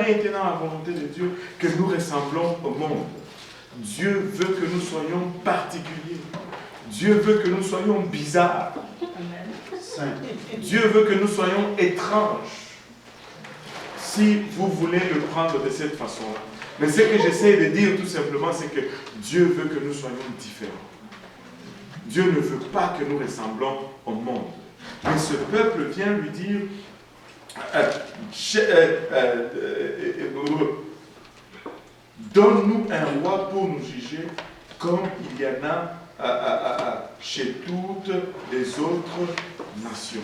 jamais été dans la volonté de Dieu que nous ressemblons au monde. Dieu veut que nous soyons particuliers. Dieu veut que nous soyons bizarres. Dieu veut que nous soyons étranges. Si vous voulez le prendre de cette façon-là. Mais ce que j'essaie de dire tout simplement, c'est que Dieu veut que nous soyons différents. Dieu ne veut pas que nous ressemblons au monde. Mais ce peuple vient lui dire, donne-nous un roi pour nous juger comme il y en a chez toutes les autres nations.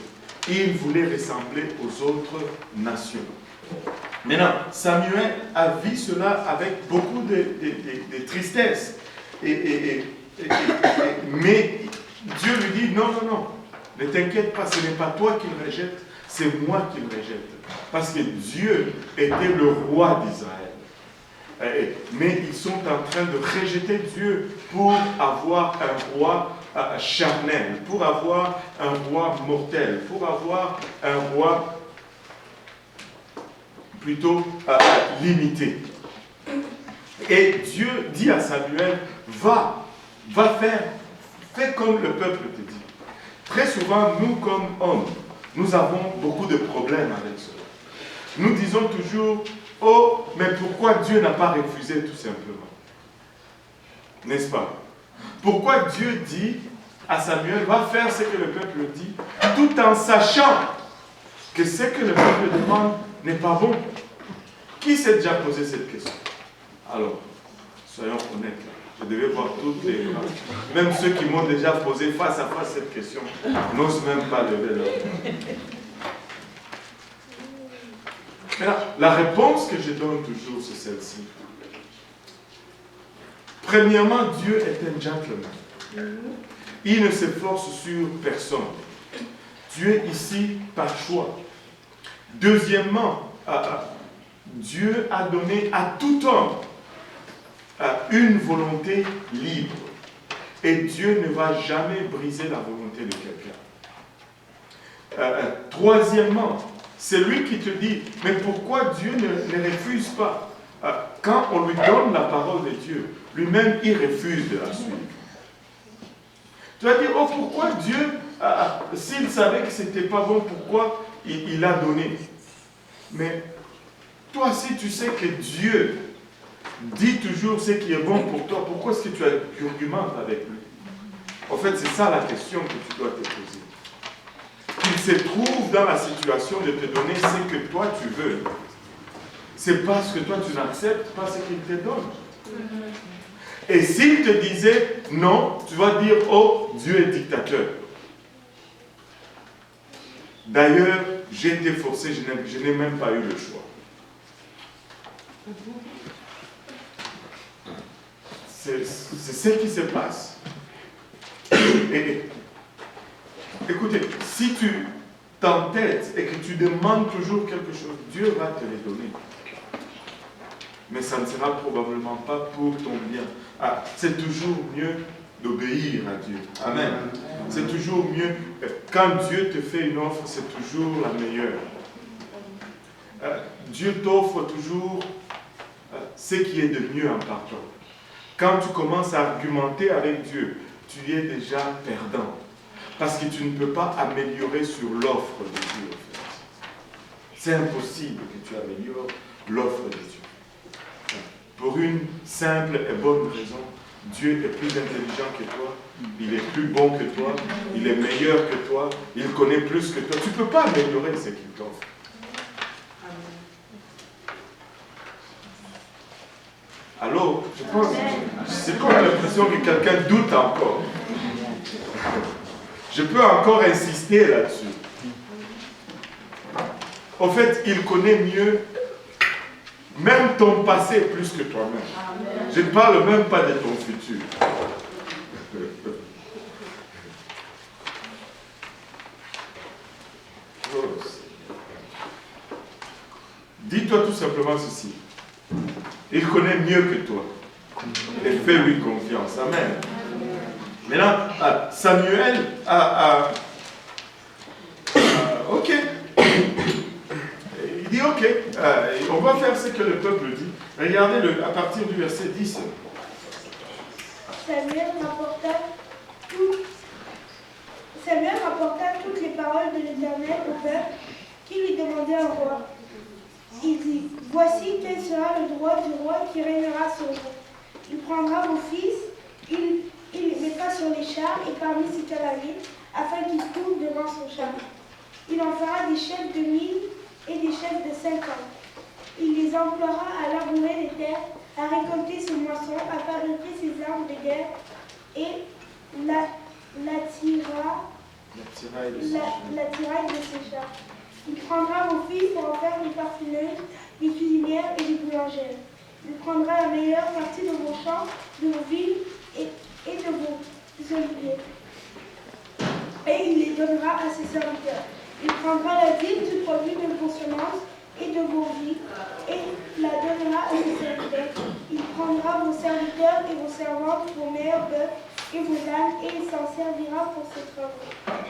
Il voulait ressembler aux autres nations. Maintenant, Samuel a vu cela avec beaucoup de tristesse. Mais Dieu lui dit, non, non, non, ne t'inquiète pas, ce n'est pas toi qui le rejette, c'est moi qui le rejette. Parce que Dieu était le roi d'Israël. Mais ils sont en train de rejeter Dieu pour avoir un roi charnel, pour avoir un roi mortel, pour avoir un roi plutôt limité. Et Dieu dit à Samuel, va fais comme le peuple te dit. Très souvent, nous comme hommes, nous avons beaucoup de problèmes avec cela. Nous disons toujours, oh, mais pourquoi Dieu n'a pas refusé tout simplement? N'est-ce pas? Pourquoi Dieu dit à Samuel, va faire ce que le peuple dit, tout en sachant que ce que le peuple demande n'est pas bon? Qui s'est déjà posé cette question? Alors, soyons honnêtes. Je devais voir toutes les gens. Même ceux qui m'ont déjà posé face à face cette question n'osent même pas lever leur main. La réponse que je donne toujours, c'est celle-ci. Premièrement, Dieu est un gentleman. Il ne s'efforce sur personne. Dieu est ici par choix. Deuxièmement, Dieu a donné à tout homme une volonté libre. Et Dieu ne va jamais briser la volonté de quelqu'un. Troisièmement, c'est lui qui te dit, mais pourquoi Dieu ne refuse pas? Quand on lui donne la parole de Dieu, lui-même, il refuse de la suivre. Tu vas dire, oh, pourquoi Dieu, s'il savait que ce n'était pas bon, pourquoi il a donné? Mais toi, si tu sais que Dieu dit toujours ce qui est bon pour toi, pourquoi est-ce que tu argumentes avec lui? En fait, c'est ça la question que tu dois te poser. Il se trouve dans la situation de te donner ce que toi tu veux. C'est parce que toi tu n'acceptes pas ce qu'il te donne. Et s'il te disait non, tu vas dire, oh, Dieu est dictateur. D'ailleurs, j'ai été forcé, je n'ai même pas eu le choix. C'est ce qui se passe. Et, écoutez, si tu t'entêtes et que tu demandes toujours quelque chose, Dieu va te le donner. Mais ça ne sera probablement pas pour ton bien. C'est toujours mieux d'obéir à Dieu. Amen. C'est toujours mieux. Quand Dieu te fait une offre, c'est toujours la meilleure. Dieu t'offre toujours ce qui est de mieux en partant. Quand tu commences à argumenter avec Dieu, tu es déjà perdant. Parce que tu ne peux pas améliorer sur l'offre de Dieu. En fait. C'est impossible que tu améliores l'offre de Dieu. Pour une simple et bonne raison, Dieu est plus intelligent que toi, il est plus bon que toi, il est meilleur que toi, il connaît plus que toi. Tu ne peux pas améliorer ce qu'il t'offre. Alors, je pense, c'est comme l'impression que quelqu'un doute encore. Je peux encore insister là-dessus. En fait, il connaît mieux même ton passé plus que toi-même. Je ne parle même pas de ton futur. Dis-toi tout simplement ceci. Il connaît mieux que toi. Et fais-lui confiance. Amen. Maintenant, Samuel ok. Il dit ok. on va faire ce que le peuple dit. Regardez à partir du verset 10. Samuel rapporta toutes les paroles de l'Éternel au peuple qui lui demandait un roi. Il dit, voici quel sera le droit du roi qui régnera sur vous. Il prendra vos fils, il les mettra sur les chars et parmi ses cavaliers, afin qu'ils courent devant son char. Il en fera des chefs de 1000 et des chefs de 50. Il les emploiera à labourer les terres, à récolter ses moissons, à fabriquer ses armes de guerre et la tiraille de ses chars. Il prendra vos fils pour en faire des parfumeuses, des cuisinières et des boulangères. Il prendra la meilleure partie de vos champs, de vos villes et de vos oliviers. Et il les donnera à ses serviteurs. Il prendra la dîme du produit de vos semences et de vos vies et la donnera à ses serviteurs. Il prendra vos serviteurs et vos servantes, vos meilleurs bœufs et vos ânes, et il s'en servira pour ses travaux.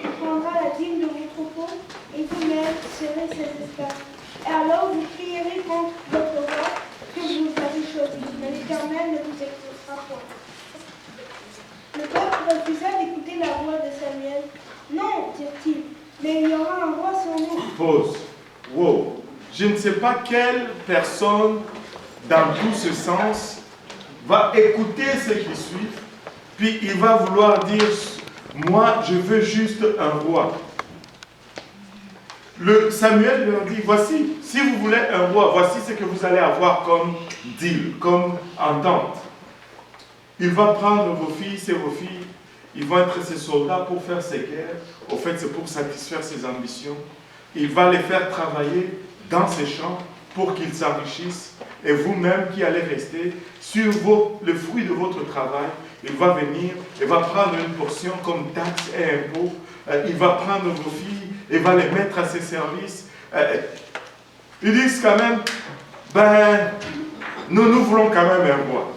Il prendra la dîme de vos troupeaux, et vous-même serez ses esclaves. Et alors vous crierez contre votre roi que vous avez choisi, mais l'Éternel ne vous exaucera point. Le peuple refusa d'écouter la voix de Samuel. Non, dirent-ils, mais il y aura un roi sur nous. Pause. Wow. Je ne sais pas quelle personne, dans tout ce sens, va écouter ce qui suit, puis il va vouloir dire, moi, je veux juste un roi. Samuel leur dit, voici, si vous voulez un roi, voici ce que vous allez avoir comme deal, comme entente. Il va prendre vos fils et vos filles, ils vont être ses soldats pour faire ses guerres. Au fait, c'est pour satisfaire ses ambitions. Il va les faire travailler dans ses champs pour qu'ils s'enrichissent. Et vous-même qui allez rester sur le fruit de votre travail, il va venir et va prendre une portion comme taxe et impôt. Il va prendre vos filles et va les mettre à ses services. Ils disent quand même, ben, nous voulons quand même un roi.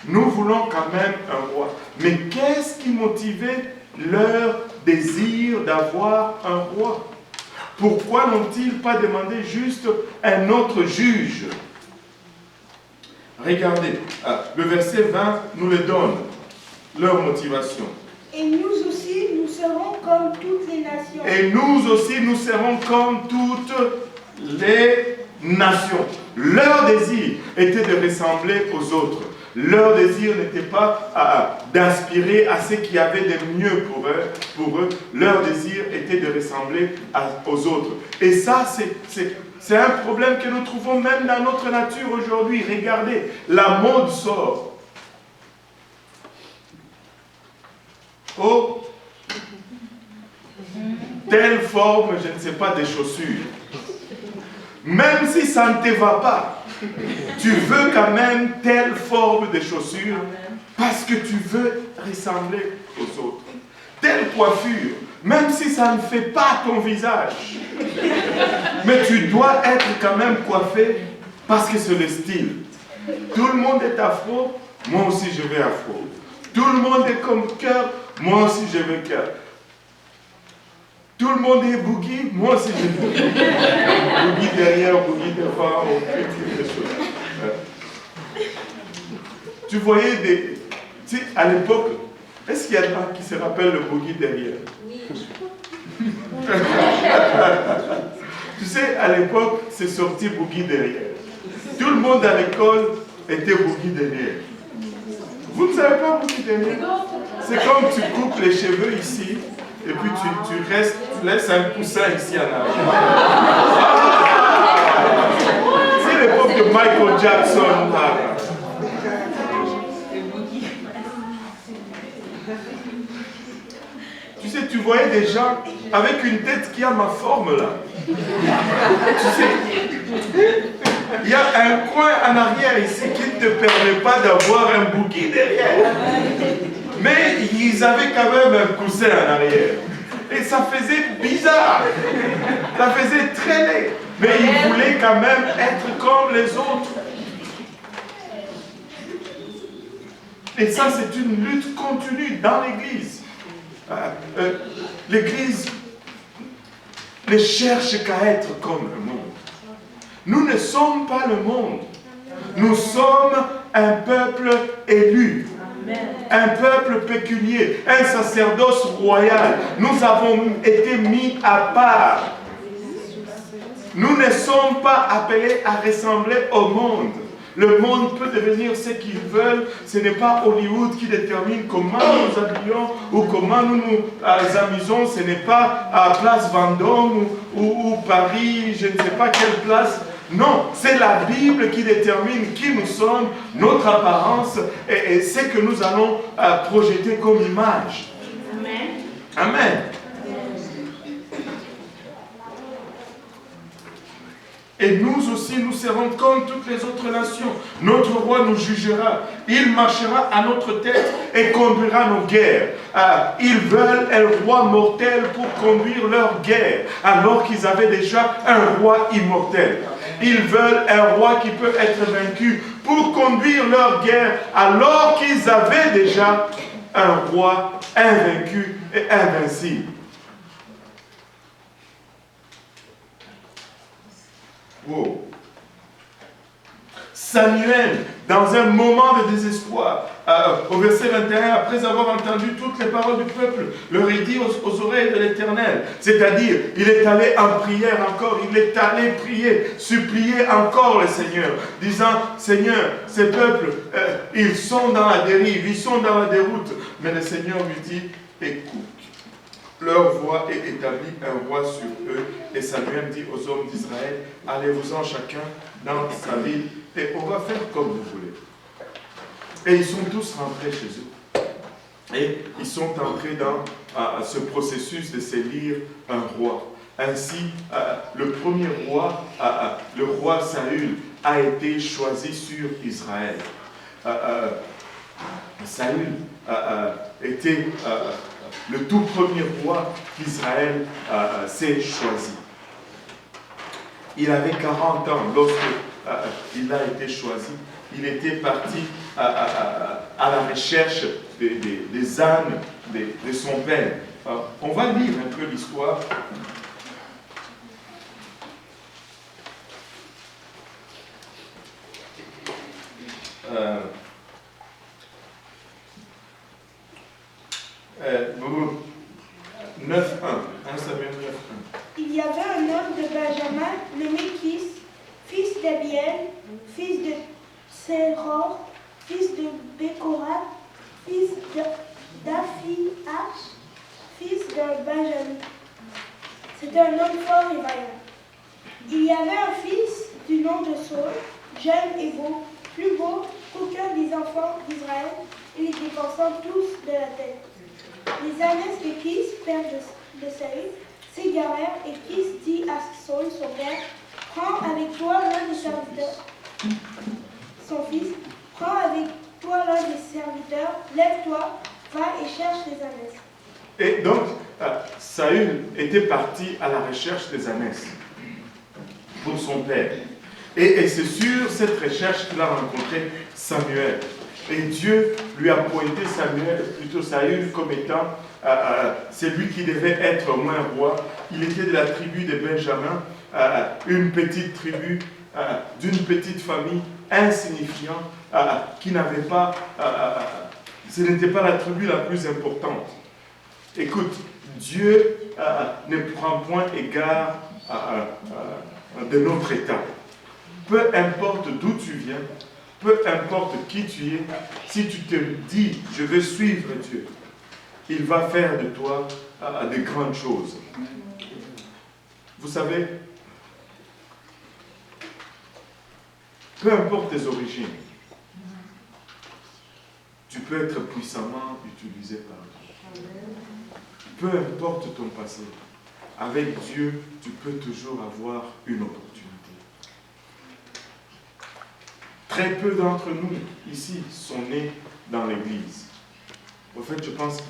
Nous voulons quand même un roi. Mais qu'est-ce qui motivait leur désir d'avoir un roi? Pourquoi n'ont-ils pas demandé juste un autre juge? Regardez, le verset 20 nous le donne, leur motivation. Et nous aussi, nous serons comme toutes les nations. Et nous aussi, nous serons comme toutes les nations. Leur désir était de ressembler aux autres. Leur désir n'était pas d'inspirer à ce qu'il y avait de mieux pour eux. Leur désir était de ressembler aux autres. Et ça, c'est un problème que nous trouvons même dans notre nature aujourd'hui. Regardez, la mode sort. Oh, telle forme, je ne sais pas, des chaussures. Même si ça ne te va pas, tu veux quand même telle forme de chaussures parce que tu veux ressembler aux autres. Telle coiffure, même si ça ne fait pas ton visage. Mais tu dois être quand même coiffé parce que c'est le style. Tout le monde est afro, moi aussi je vais afro. Tout le monde est comme cœur, moi aussi je veux cœur. Tout le monde est boogie, moi aussi je veux boogie. Boogie derrière, boogie devant, quelque chose. Tu voyais des... Tu sais, à l'époque, est-ce qu'il y a des gens qui se rappellent le boogie derrière? Oui. Tu sais, à l'époque, c'est sorti boogie derrière. Tout le monde à l'école était boogie derrière. Vous ne savez pas boogie derrière? C'est comme tu coupes les cheveux ici, et puis tu laisses un coussin ici en arrière. C'est l'époque de Michael Jackson. Tu sais, tu voyais des gens avec une tête qui a ma forme là. Tu sais, il y a un coin en arrière ici qui ne te permet pas d'avoir un bouquet derrière. Mais ils avaient quand même un coussin en arrière. Et ça faisait bizarre. Ça faisait traîner. Mais ils voulaient quand même être comme les autres. Et ça, c'est une lutte continue dans l'Église. L'Église ne cherche qu'à être comme le monde. Nous ne sommes pas le monde. Nous sommes un peuple élu. Un peuple péculier, un sacerdoce royal. Nous avons été mis à part. Nous ne sommes pas appelés à ressembler au monde. Le monde peut devenir ce qu'il veut. Ce n'est pas Hollywood qui détermine comment nous nous habillons ou comment nous nous amusons. Ce n'est pas à Place Vendôme ou Paris, je ne sais pas quelle place. Non, c'est la Bible qui détermine qui nous sommes, notre apparence et ce que nous allons projeter comme image. Amen. Amen. Et nous aussi, nous serons comme toutes les autres nations. Notre roi nous jugera. Il marchera à notre tête et conduira nos guerres. Ils veulent un roi mortel pour conduire leur guerre, alors qu'ils avaient déjà un roi immortel. Ils veulent un roi qui peut être vaincu pour conduire leur guerre, alors qu'ils avaient déjà un roi invaincu et invincible. Wow. Samuel, dans un moment de désespoir, au verset 21, après avoir entendu toutes les paroles du peuple, leur a dit aux oreilles de l'Éternel, c'est-à-dire, il est allé en prière encore, il est allé prier, supplier encore le Seigneur, disant, Seigneur, ces peuples, ils sont dans la dérive, ils sont dans la déroute. Mais le Seigneur lui dit, écoute. Leur voix est établie un roi sur eux. Et Samuel dit aux hommes d'Israël, allez-vous-en chacun dans sa ville et on va faire comme vous voulez. Et ils sont tous rentrés chez eux. Et ils sont entrés dans ce processus de s'élire un roi. Ainsi, le premier roi, le roi Saül, a été choisi sur Israël. Saül était le tout premier roi qu'Israël s'est choisi. Il avait 40 ans lorsqu'il a été choisi. Il était parti à la recherche des ânes de son père. On va lire un peu l'histoire. Euh, 9.1. 1 Samuel 9.1. Il y avait un homme de Benjamin nommé Kis, fils d'Abiel, fils de Séror, fils de Bécorat, fils d'Aphiach, fils de Benjamin. C'était un homme fort et vaillant. Il y avait un fils du nom de Saul, jeune et beau, plus beau qu'aucun des enfants d'Israël, et les dépensant tous de la tête. Les ânesses de Kis, père de Saül, s'égarèrent et Kis dit à Saul, son père, prends avec toi l'un des serviteurs, son fils, prends avec toi l'un des serviteurs, lève-toi, va et cherche les ânesses. Et donc, Saül était parti à la recherche des ânesses pour son père. Et c'est sur cette recherche qu'il a rencontré Samuel. Et Dieu lui a pointé Saül comme étant celui qui devait être au moins roi. Il était de la tribu de Benjamin, une petite tribu d'une petite famille insignifiante qui n'avait pas, ce n'était pas la tribu la plus importante. Écoute, Dieu ne prend point égard de notre état. Peu importe d'où tu viens, peu importe qui tu es, si tu te dis, je veux suivre Dieu, il va faire de toi de grandes choses. Vous savez, peu importe tes origines, tu peux être puissamment utilisé par Dieu. Peu importe ton passé, avec Dieu, tu peux toujours avoir une opportunité. Très peu d'entre nous, ici, sont nés dans l'Église. En fait, je pense qu'il y a